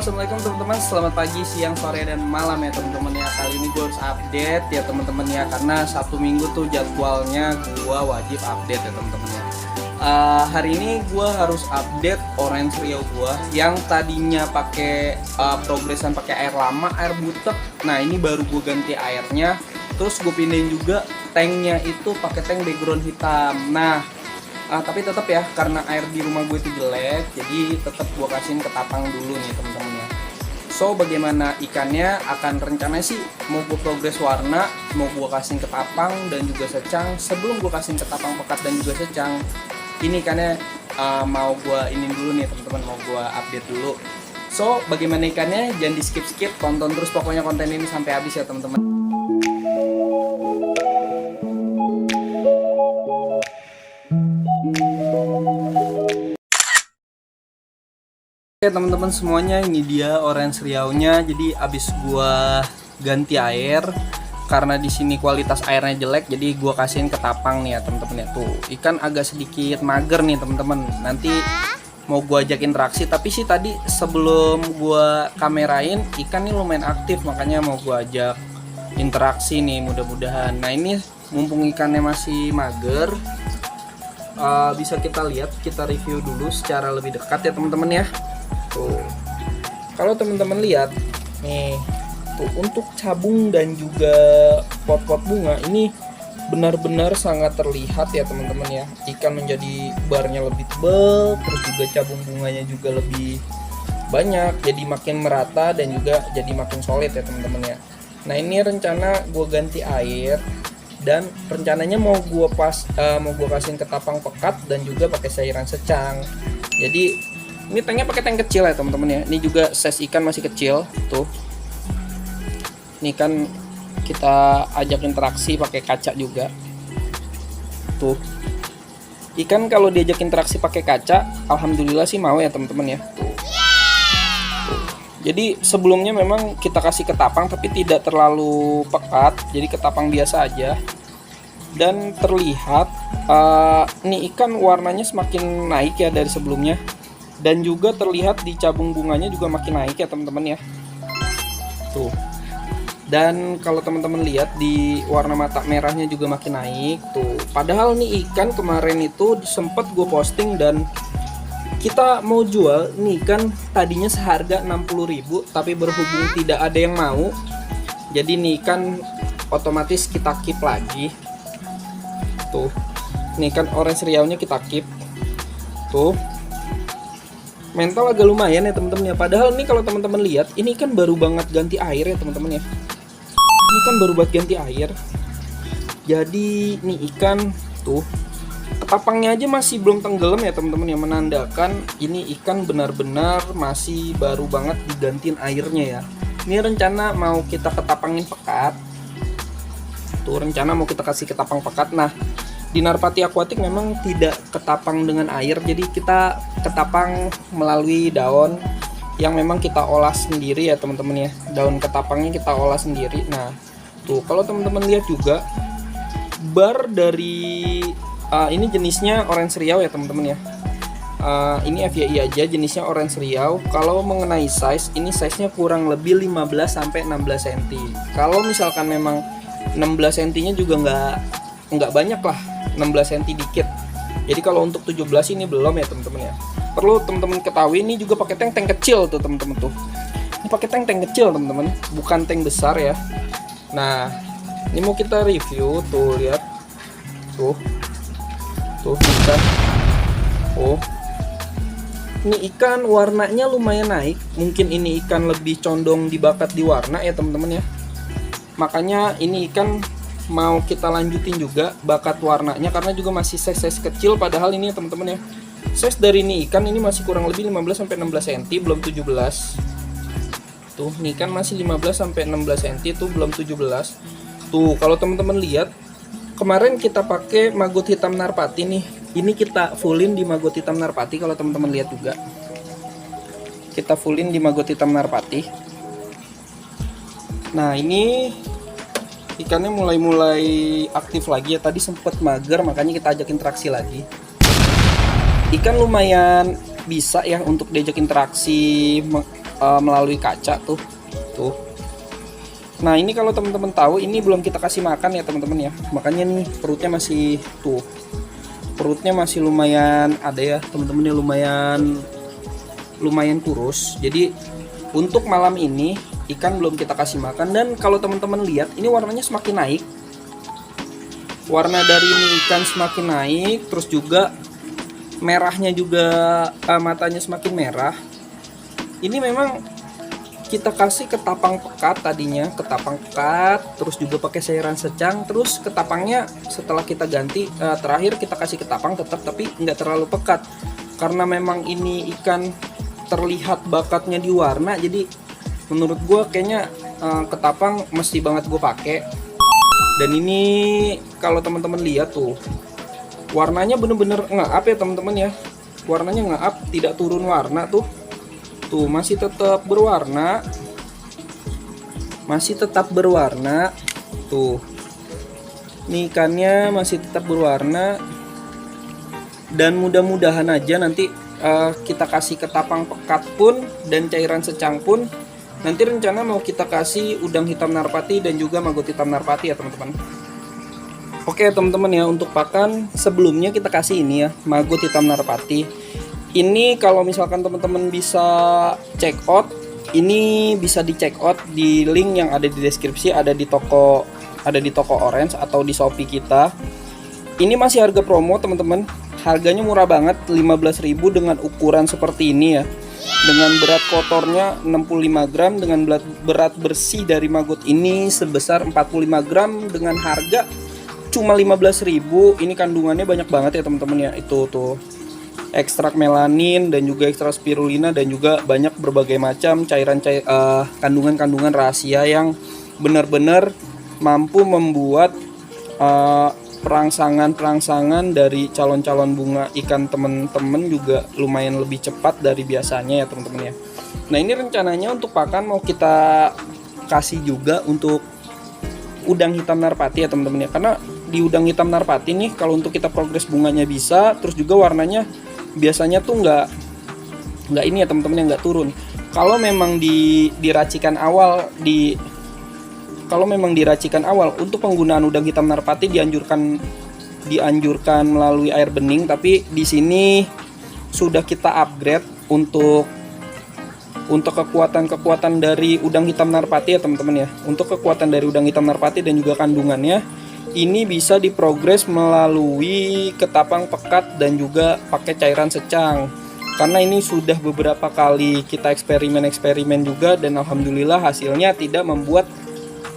Assalamualaikum teman-teman, selamat pagi, siang, sore, dan malam ya teman-teman ya. Kali ini gue harus update ya teman-teman ya, karena Sabtu Minggu tuh jadwalnya gue wajib update ya teman-teman ya. Hari ini gue harus update Orange Riau gue yang tadinya pakai progresan pakai air lama, air butek. Nah ini baru gue ganti airnya, terus gue pindahin juga tanknya itu pakai tank background hitam. Nah tapi tetap ya, karena air di rumah gue itu jelek, jadi tetap gue kasihin ke tapang dulu nih teman-teman ya. So bagaimana ikannya, akan rencananya sih mau gue progres warna, mau gue kasihin ke tapang dan juga secang. Sebelum gue kasihin ke tapang pekat dan juga secang, ini ikannya mau gue ini dulu nih teman-teman, mau gue update dulu. So bagaimana ikannya, jangan di skip-skip, tonton terus pokoknya konten ini sampai habis ya teman-teman. Oke teman-teman semuanya, ini dia Orange Riau-nya. Jadi abis gua ganti air karena di sini kualitas airnya jelek, jadi gua kasihin ke tapang nih ya teman-teman ya. Tuh ikan agak sedikit mager nih teman-teman. Nanti mau gua ajak interaksi, tapi sih tadi sebelum gua kamerain ikan nih lumayan aktif, makanya mau gua ajak interaksi nih mudah-mudahan. Nah ini mumpung ikannya masih mager, bisa kita lihat, kita review dulu secara lebih dekat ya teman-teman ya. Tuh, kalau teman-teman lihat nih, tuh untuk cabung dan juga pot-pot bunga ini benar-benar sangat terlihat ya teman-teman ya. Ikan menjadi barnya lebih tebal, terus juga cabung bunganya juga lebih banyak, jadi makin merata dan juga jadi makin solid ya teman-teman ya. Nah ini rencana gue ganti air dan rencananya mau gue kasihin ke tapang pekat dan juga pakai cairan secang. Jadi ini tanknya pakai tank kecil ya teman-teman ya. Ini juga size ikan masih kecil tuh. Ini kan kita ajak interaksi pakai kaca juga. Tuh. Ikan kalau diajak interaksi pakai kaca, alhamdulillah sih mau ya teman-teman ya. Tuh. Tuh. Jadi sebelumnya memang kita kasih ketapang tapi tidak terlalu pekat, jadi ketapang biasa aja. Dan terlihat nih ikan warnanya semakin naik ya dari sebelumnya. Dan juga terlihat di cabung bunganya juga makin naik ya teman-teman ya. Tuh. Dan kalau teman-teman lihat di warna mata merahnya juga makin naik tuh. Padahal nih ikan kemarin itu sempat gue posting dan kita mau jual nih ikan tadinya seharga 60.000, tapi berhubung tidak ada yang mau, jadi nih ikan otomatis kita keep lagi. Tuh. Nih kan Orange Riau-nya kita keep. Tuh. Mental agak lumayan ya teman-teman ya. Padahal nih kalau teman-teman lihat, ini kan baru banget ganti air ya teman-teman ya. Ini kan baru banget ganti air. Jadi nih ikan tuh ketapangnya aja masih belum tenggelam ya teman-teman ya, menandakan ini ikan benar-benar masih baru banget digantiin airnya ya. Ini rencana mau kita ketapangin pekat. Tuh rencana mau kita kasih ketapang pekat. Nah di Narpati Aquatic memang tidak ketapang dengan air, jadi kita ketapang melalui daun yang memang kita olah sendiri ya teman-teman ya. Daun ketapangnya kita olah sendiri. Nah tuh kalau teman-teman lihat juga bar dari ini jenisnya Orange Riau ya teman-teman ya. Ini FYI aja, jenisnya Orange Riau. Kalau mengenai size, ini size nya kurang lebih 15-16 cm. Kalau misalkan memang 16 cm nya juga nggak banyak lah, 16 cm dikit. Jadi kalau untuk 17 ini belum ya teman-teman ya. Perlu teman-teman ketahui ini juga pakai tank kecil tuh teman-teman tuh. Ini pakai tank kecil teman-teman, bukan tank besar ya. Nah ini mau kita review tuh, lihat tuh ikan. Oh ini ikan warnanya lumayan naik. Mungkin ini ikan lebih condong dibakat di warna ya teman-teman ya. Makanya ini ikan mau kita lanjutin juga bakat warnanya, karena juga masih size kecil. Padahal ini ya teman-teman ya, size dari ini ikan ini masih kurang lebih 15-16 cm, belum 17. Tuh nih kan masih 15-16 cm tuh, belum 17. Tuh kalau teman-teman lihat kemarin kita pakai maggot hitam Narpati nih. Ini kita fullin di maggot hitam Narpati. Kalau teman-teman lihat juga kita fullin di maggot hitam Narpati. Nah ini ikannya mulai aktif lagi ya. Tadi sempat mager, makanya kita ajak interaksi lagi. Ikan lumayan bisa ya untuk diajak interaksi melalui kaca tuh. Nah ini kalau teman-teman tahu, ini belum kita kasih makan ya teman-teman ya, makanya nih perutnya masih tuh, perutnya masih lumayan ada ya teman-teman ya, lumayan kurus. Jadi untuk malam ini ikan belum kita kasih makan. Dan kalau teman-teman lihat ini warnanya semakin naik, warna dari ini ikan semakin naik, terus juga merahnya juga, matanya semakin merah. Ini memang kita kasih ketapang pekat tadinya, ketapang pekat, terus juga pakai cairan secang, terus ketapangnya setelah kita ganti, terakhir kita kasih ketapang tetap, tapi nggak terlalu pekat karena memang ini ikan terlihat bakatnya di warna. Jadi menurut gue kayaknya ketapang mesti banget gue pakai. Dan ini kalau teman-teman lihat tuh warnanya bener-bener nge-up ya teman-teman ya, warnanya nge-up, tidak turun warna tuh. Tuh masih tetap berwarna, tuh nih ikannya masih tetap berwarna. Dan mudah-mudahan aja nanti kita kasih ketapang pekat pun dan cairan secang pun, nanti rencana mau kita kasih udang hitam narpati dan juga maggot hitam narpati ya teman-teman. Oke teman-teman ya, untuk pakan sebelumnya kita kasih ini ya, maggot hitam narpati. Ini kalau misalkan teman-teman bisa check out, ini bisa di check out di link yang ada di deskripsi, ada di toko Orange atau di Shopee kita. Ini masih harga promo teman-teman, harganya murah banget, 15.000 dengan ukuran seperti ini ya, dengan berat kotornya 65 gram, dengan berat bersih dari maggot ini sebesar 45 gram, dengan harga cuma 15.000. Ini kandungannya banyak banget ya teman-teman ya, itu tuh ekstrak melanin dan juga ekstrak spirulina dan juga banyak berbagai macam kandungan-kandungan rahasia yang benar-benar mampu membuat perangsangan dari calon-calon bunga ikan teman-teman juga lumayan lebih cepat dari biasanya ya teman-teman ya. Nah ini rencananya untuk pakan mau kita kasih juga untuk udang hitam narpati ya teman-teman ya, karena di udang hitam narpati nih kalau untuk kita progres bunganya bisa, terus juga warnanya biasanya tuh nggak ini ya teman-teman, yang nggak turun. Kalau memang diracikan awal untuk penggunaan udang hitam narpati dianjurkan melalui air bening, tapi di sini sudah kita upgrade untuk kekuatan dari udang hitam narpati ya teman-teman ya. Untuk kekuatan dari udang hitam narpati dan juga kandungannya ini bisa diprogres melalui ketapang pekat dan juga pakai cairan secang. Karena ini sudah beberapa kali kita eksperimen juga, dan alhamdulillah hasilnya tidak membuat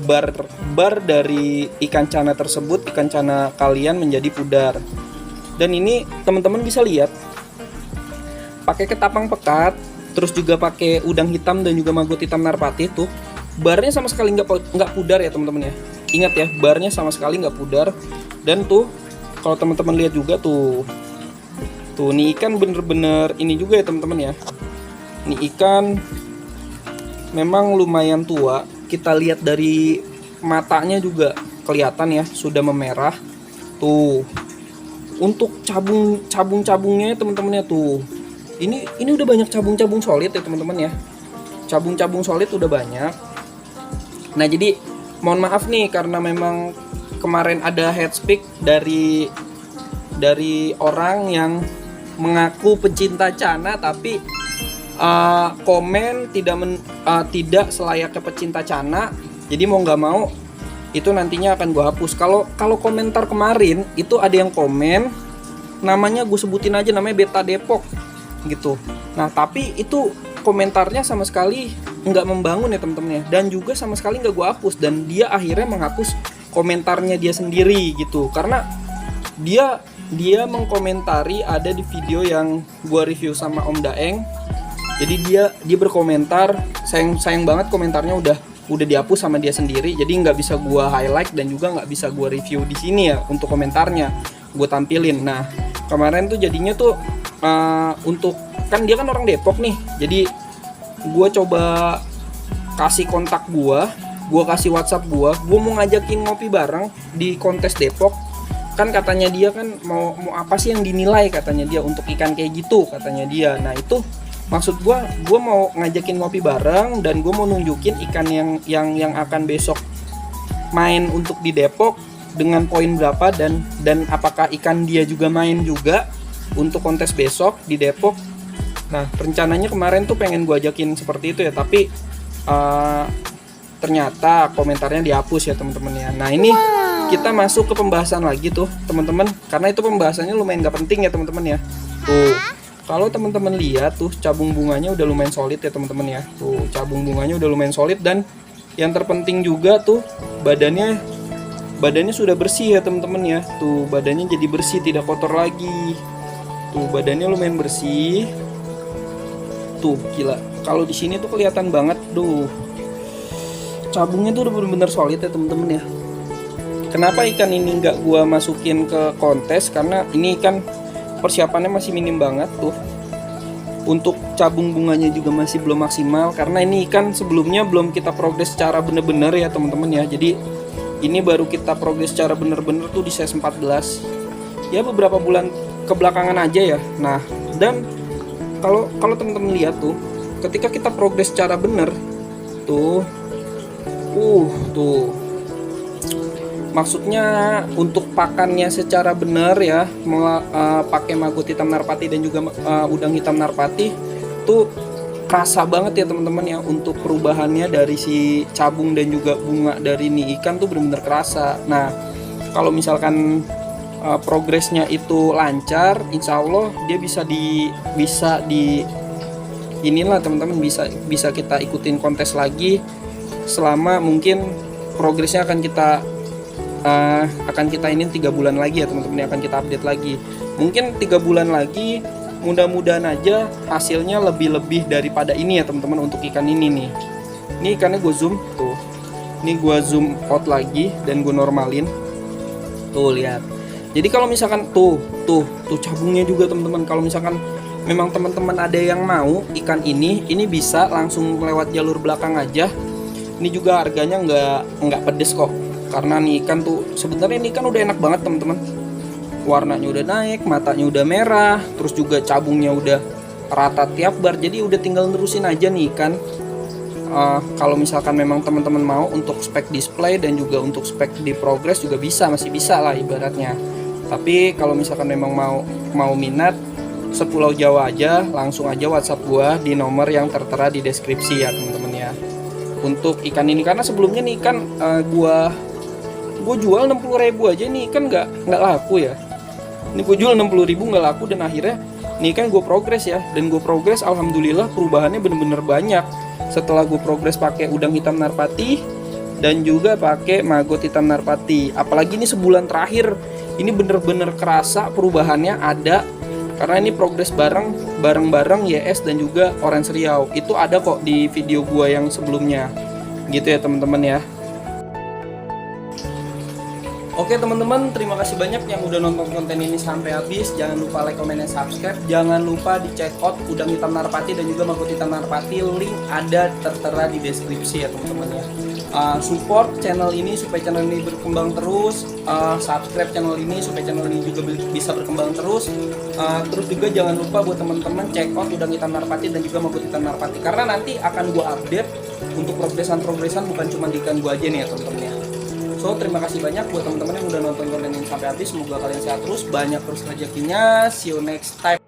bar dari ikan cana tersebut, ikan cana kalian menjadi pudar. Dan ini teman-teman bisa lihat pakai ketapang pekat, terus juga pakai udang hitam dan juga maggot hitam narpati tuh, barnya sama sekali nggak pudar ya teman-teman ya. Ingat ya, barnya sama sekali nggak pudar. Dan tuh kalau teman-teman lihat juga tuh nih ikan bener-bener ini juga ya teman-teman ya. Nih ikan memang lumayan tua. Kita lihat dari matanya juga kelihatan ya sudah memerah. Tuh untuk cabung-cabungnya teman-teman ya tuh. Ini udah banyak cabung-cabung solid ya teman-teman ya. Cabung-cabung solid udah banyak. Nah jadi mohon maaf nih karena memang kemarin ada head speak dari orang yang mengaku pecinta cana, tapi komen tidak selayaknya pecinta cana. Jadi mau nggak mau itu nantinya akan gue hapus. Kalau komentar kemarin itu ada yang komen namanya, gue sebutin aja namanya Beta Depok gitu. Nah tapi itu komentarnya sama sekali nggak membangun ya teman-teman ya, dan juga sama sekali nggak gue hapus, dan dia akhirnya menghapus komentarnya dia sendiri gitu, karena dia mengkomentari ada di video yang gue review sama Om Daeng. Jadi dia berkomentar, sayang banget komentarnya udah dihapus sama dia sendiri, jadi nggak bisa gue highlight dan juga nggak bisa gue review di sini ya untuk komentarnya gue tampilin. Nah kemarin tuh jadinya tuh untuk kan dia kan orang Depok nih, jadi gue coba kasih kontak gue kasih WhatsApp gue mau ngajakin ngopi bareng di kontes Depok. Kan katanya dia kan mau apa sih yang dinilai katanya dia untuk ikan kayak gitu katanya dia. Nah itu maksud gue mau ngajakin ngopi bareng dan gue mau nunjukin ikan yang akan besok main untuk di Depok dengan poin berapa, dan apakah ikan dia juga main juga untuk kontes besok di Depok. Nah, rencananya kemarin tuh pengen gue ajakin seperti itu ya, tapi ternyata komentarnya dihapus ya teman-teman ya. Nah, ini kita masuk ke pembahasan lagi tuh teman-teman, karena itu pembahasannya lumayan gak penting ya teman-teman ya. Tuh, kalau teman-teman lihat tuh cabung bunganya udah lumayan solid ya teman-teman ya. Tuh, cabung bunganya udah lumayan solid, dan yang terpenting juga tuh badannya sudah bersih ya teman-teman ya. Tuh, badannya jadi bersih, tidak kotor lagi. Tuh, badannya lumayan bersih. Tuh, gila. Kalau di sini tuh kelihatan banget tuh. Cabungnya tuh udah benar-benar solid ya teman-teman ya. Kenapa ikan ini nggak gua masukin ke kontes? Karena ini kan persiapannya masih minim banget tuh. Untuk cabung bunganya juga masih belum maksimal, karena ini ikan sebelumnya belum kita progres secara bener-bener ya teman-teman ya. Jadi ini baru kita progres secara bener-bener tuh di size 14 ya, beberapa bulan kebelakangan aja ya. Nah, dan kalau teman-teman lihat tuh, ketika kita progres secara bener tuh, tuh maksudnya untuk pakannya secara benar ya, pakai maggot hitam narpati dan juga udang hitam narpati tuh kerasa banget ya teman-teman ya. Untuk perubahannya dari si cabung dan juga bunga dari ini ikan tuh benar-benar kerasa. Nah, kalau misalkan progresnya itu lancar, insya Allah dia bisa di inilah teman-teman, bisa kita ikutin kontes lagi selama mungkin progresnya akan kita ini 3 bulan lagi ya teman-teman, akan kita update lagi. Mungkin 3 bulan lagi, mudah-mudahan aja hasilnya lebih daripada ini ya teman-teman. Untuk ikan ini nih, ini ikannya gue zoom tuh, ini gue zoom out lagi dan gue normalin tuh, lihat. Jadi kalau misalkan tuh cabungnya juga teman-teman, kalau misalkan memang teman-teman ada yang mau ikan ini bisa langsung lewat jalur belakang aja. Ini juga harganya nggak pedes kok, karena nih ikan tuh sebenarnya ini ikan udah enak banget teman-teman. Warnanya udah naik, matanya udah merah, terus juga cabungnya udah rata tiap bar, jadi udah tinggal nerusin aja nih ikan. Kalau misalkan memang teman-teman mau untuk spek display dan juga untuk spek di progress juga masih bisa lah ibaratnya. Tapi kalau misalkan memang mau minat, sepulau Jawa aja, langsung aja WhatsApp gua di nomor yang tertera di deskripsi ya teman-teman ya. Untuk ikan ini, karena sebelumnya nih ikan gua jual 60.000 aja nih ikan nggak laku ya. Ini gue jual 60.000 nggak laku, dan akhirnya nih kan gue progres ya, dan gue progres alhamdulillah perubahannya bener-bener banyak setelah gue progres pakai udang hitam narpati dan juga pakai maggot hitam narpati. Apalagi ini sebulan terakhir ini bener-bener kerasa perubahannya ada, karena ini progres bareng YS dan juga Orange Riau. Itu ada kok di video gue yang sebelumnya gitu ya teman-teman ya. Oke teman-teman, terima kasih banyak yang udah nonton konten ini sampai habis. Jangan lupa like, comment, dan subscribe. Jangan lupa di check out udang hitam narpati dan juga maggot hitam narpati. Link ada tertera di deskripsi ya teman-teman ya. Support channel ini supaya channel ini berkembang terus. Subscribe channel ini supaya channel ini juga bisa berkembang terus. Terus juga jangan lupa buat teman-teman check out udang hitam narpati dan juga maggot hitam narpati, karena nanti akan gua update untuk progresan bukan cuma di ikan gua aja nih ya teman-teman ya. So, terima kasih banyak buat teman-teman yang udah nonton konten ini sampai habis. Semoga kalian sehat terus, banyak terus rezekinya. See you next time.